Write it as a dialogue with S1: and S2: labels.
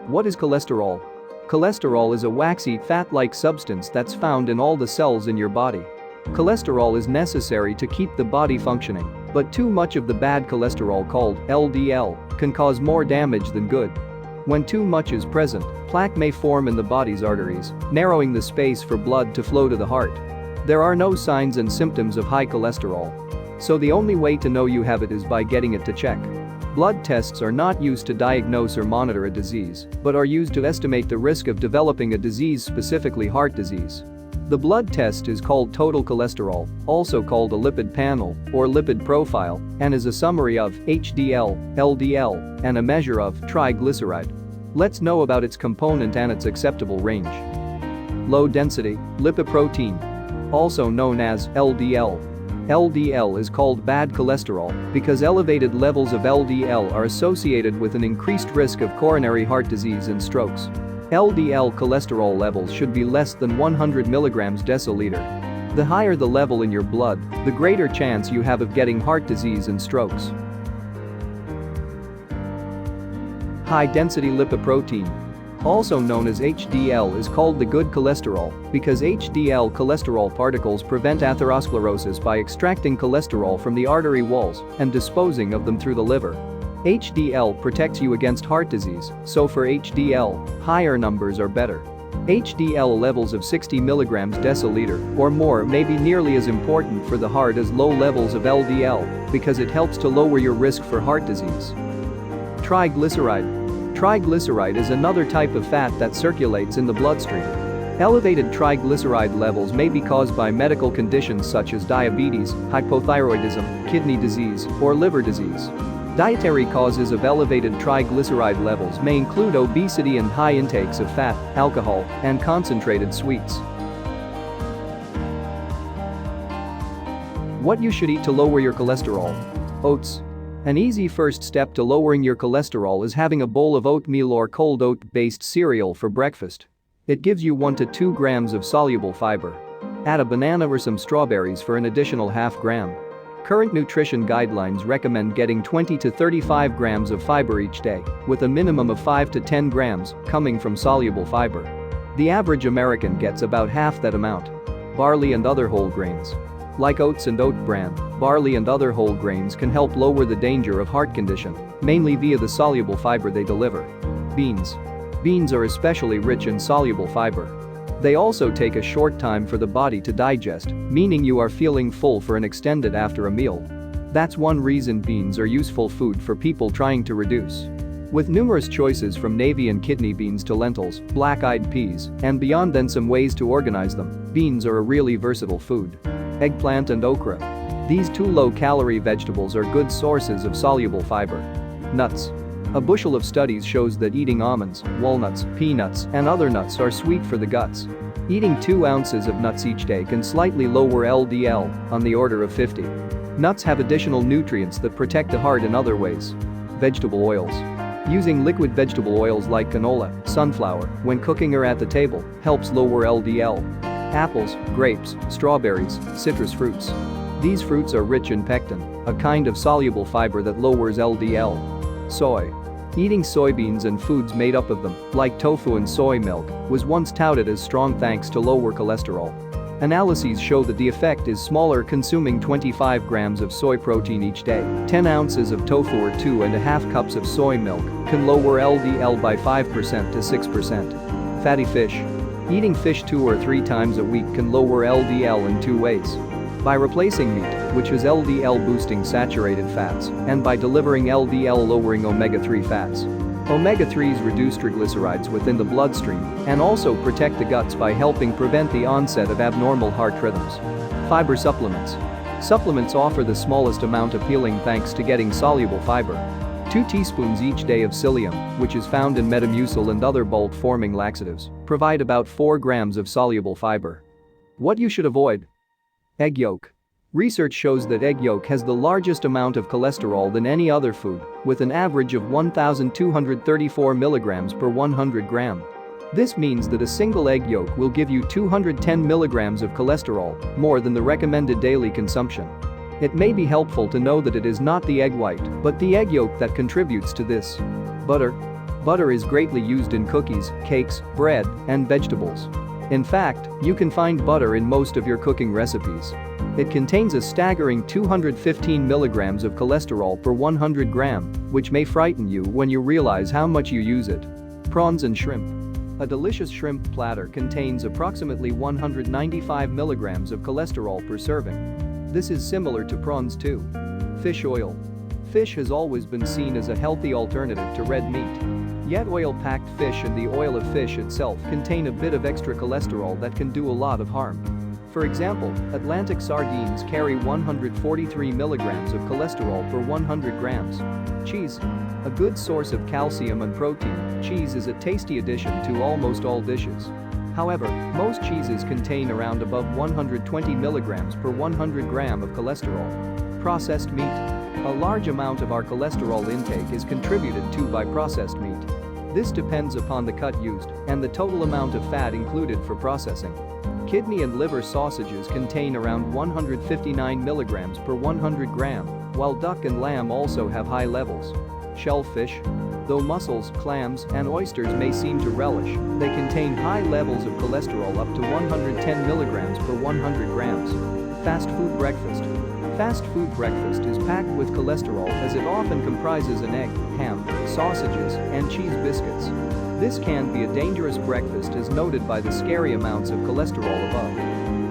S1: What is cholesterol? Cholesterol is a waxy, fat-like substance that's found in all the cells in your body. Cholesterol is necessary to keep the body functioning, but too much of the bad cholesterol, called LDL, can cause more damage than good. When too much is present, plaque may form in the body's arteries, narrowing the space for blood to flow to the heart. There are no signs and symptoms of high cholesterol. So the only way to know you have it is by getting it to check. Blood tests are not used to diagnose or monitor a disease, but are used to estimate the risk of developing a disease, specifically heart disease. The blood test is called total cholesterol, also called a lipid panel or lipid profile, and is a summary of HDL, LDL, and a measure of triglyceride. Let's know about its component and its acceptable range. Low-density lipoprotein, also known as LDL. LDL is called bad cholesterol because elevated levels of LDL are associated with an increased risk of coronary heart disease and strokes. LDL cholesterol levels should be less than 100 mg deciliter. The higher the level in your blood, the greater chance you have of getting heart disease and strokes. High-density lipoprotein, also known as HDL, is called the good cholesterol because HDL cholesterol particles prevent atherosclerosis by extracting cholesterol from the artery walls and disposing of them through the liver. HDL protects you against heart disease, so for HDL, higher numbers are better. HDL levels of 60 mg deciliter or more may be nearly as important for the heart as low levels of LDL because it helps to lower your risk for heart disease. Triglyceride. Triglyceride is another type of fat that circulates in the bloodstream. Elevated triglyceride levels may be caused by medical conditions such as diabetes, hypothyroidism, kidney disease, or liver disease. Dietary causes of elevated triglyceride levels may include obesity and high intakes of fat, alcohol, and concentrated sweets. What you should eat to lower your cholesterol. Oats. An easy first step to lowering your cholesterol is having a bowl of oatmeal or cold oat-based cereal for breakfast. It gives you 1 to 2 grams of soluble fiber. Add a banana or some strawberries for an additional half gram. Current nutrition guidelines recommend getting 20 to 35 grams of fiber each day, with a minimum of 5 to 10 grams coming from soluble fiber. The average American gets about half that amount. Barley and other whole grains. Like oats and oat bran, barley and other whole grains can help lower the danger of heart condition, mainly via the soluble fiber they deliver. Beans. Beans are especially rich in soluble fiber. They also take a short time for the body to digest, meaning you are feeling full for an extended after a meal. That's one reason beans are useful food for people trying to reduce. With numerous choices from navy and kidney beans to lentils, black-eyed peas, and beyond, then some ways to organize them, beans are a really versatile food. Eggplant and okra. These two low-calorie vegetables are good sources of soluble fiber. Nuts. A bushel of studies shows that eating almonds, walnuts, peanuts, and other nuts are sweet for the guts. Eating 2 ounces of nuts each day can slightly lower LDL, on the order of 50. Nuts have additional nutrients that protect the heart in other ways. Vegetable oils. Using liquid vegetable oils like canola, sunflower, when cooking or at the table, helps lower LDL. Apples, grapes, strawberries, citrus fruits. These fruits are rich in pectin, a kind of soluble fiber that lowers LDL. Soy. Eating soybeans and foods made up of them, like tofu and soy milk, was once touted as strong thanks to lower cholesterol. Analyses show that the effect is smaller. Consuming 25 grams of soy protein each day, 10 ounces of tofu or 2.5 cups of soy milk can lower LDL by 5% to 6%. Fatty fish. Eating fish 2 or 3 times a week can lower LDL in 2 ways. By replacing meat, which is LDL-boosting saturated fats, and by delivering LDL-lowering omega-3 fats. Omega-3s reduce triglycerides within the bloodstream and also protect the guts by helping prevent the onset of abnormal heart rhythms. Fiber supplements. Supplements offer the smallest amount appealing thanks to getting soluble fiber. 2 teaspoons each day of psyllium, which is found in Metamucil and other bulk-forming laxatives, provide about 4 grams of soluble fiber. What you should avoid. Egg yolk. Research shows that egg yolk has the largest amount of cholesterol than any other food, with an average of 1,234 milligrams per 100 gram. This means that a single egg yolk will give you 210 milligrams of cholesterol, more than the recommended daily consumption. It may be helpful to know that it is not the egg white, but the egg yolk that contributes to this. Butter. Butter is greatly used in cookies, cakes, bread, and vegetables. In fact, you can find butter in most of your cooking recipes. It contains a staggering 215 milligrams of cholesterol per 100 gram, which may frighten you when you realize how much you use it. Prawns and shrimp. A delicious shrimp platter contains approximately 195 milligrams of cholesterol per serving. This is similar to prawns too. Fish oil. Fish has always been seen as a healthy alternative to red meat. Yet oil-packed fish and the oil of fish itself contain a bit of extra cholesterol that can do a lot of harm. For example, Atlantic sardines carry 143 milligrams of cholesterol per 100 grams. Cheese. A good source of calcium and protein, cheese is a tasty addition to almost all dishes. However, most cheeses contain around above 120 milligrams per 100 gram of cholesterol. Processed meat. A large amount of our cholesterol intake is contributed to by processed meat. This depends upon the cut used and the total amount of fat included for processing. Kidney and liver sausages contain around 159 milligrams per 100 gram, while duck and lamb also have high levels. Shellfish. Though mussels, clams, and oysters may seem to relish, they contain high levels of cholesterol up to 110 milligrams per 100 grams. Fast food breakfast. Fast food breakfast is packed with cholesterol as it often comprises an egg, ham, sausages, and cheese biscuits. This can be a dangerous breakfast as noted by the scary amounts of cholesterol above.